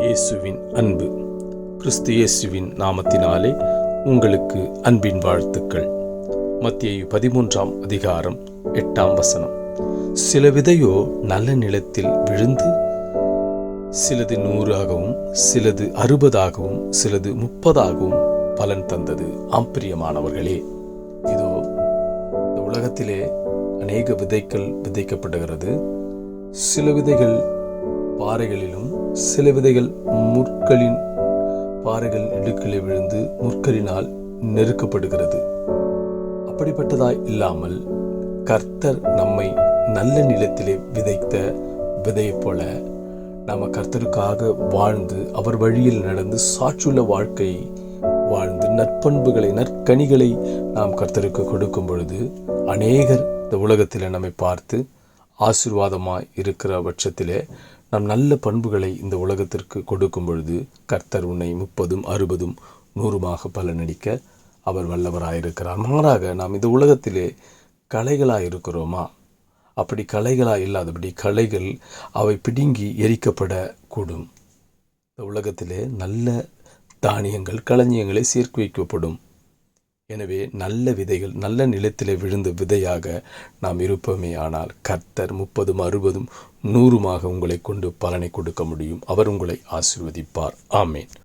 இயேசுவின் அன்பு. கிறிஸ்து இயேசுவின் நாமத்தினாலே உங்களுக்கு அன்பின் வாழ்த்துக்கள். மத்தேயு 13ஆம் அதிகாரம் 8ஆம் வசனம். சில விதையோ நல்ல நிலத்தில் விழுந்து சிலது 100ஆகவும் சிலது 60ஆகவும் சிலது 30ஆகவும் பலன் தந்தது. ஆம்பிரியமானவர்களே, இதோ இந்த உலகத்திலே அநேக விதைகள் விதைக்கப்படுகிறது. சில விதைகள் பாறைகளிலும் சில விதைகள் முற்களின் பாறைகள் இடுக்கிலே விழுந்து முற்களினால் நெருக்கப்படுகிறது. அப்படிப்பட்டதாய் இல்லாமல் கர்த்தர் நம்மை நல்ல நிலத்திலே விதைத்த விதையைப் போல நாம் கர்த்தருக்காக வாழ்ந்து அவர் வழியில் நடந்து சாட்சியுள்ள வாழ்க்கை வாழ்ந்து நற்பண்புகளை நற்கனிகளை நாம் கர்த்தருக்கு கொடுக்கும் பொழுது அநேகர் இந்த உலகத்தில் நம்மை பார்த்து ஆசீர்வாதமாய் இருக்கிற பட்சத்திலே நாம் நல்ல பண்புகளை இந்த உலகத்திற்கு கொடுக்கும் பொழுது கர்த்தர் உன்னை 30, 60, 100 பலனளிக்க அவர் வல்லவராயிருக்கிறார். மாறாக நாம் இந்த உலகத்திலே களைகளாய் இருக்கிறோமா? அப்படி களைகளாய் இல்லாதபடி களைகள் அவை பிடுங்கி எரிக்கப்படக்கூடும். இந்த உலகத்திலே நல்ல தானியங்கள் களஞ்சியங்களை சேர்த்து வைக்கப்படும். எனவே நல்ல விதைகள் நல்ல நிலத்திலே விழுந்த விதையாக நாம் இருப்போமே ஆனால் கர்த்தர் 30, 60, 100 உங்களை கொண்டு பலனை கொடுக்க முடியும். அவர் உங்களை ஆசீர்வதிப்பார். ஆமேன்.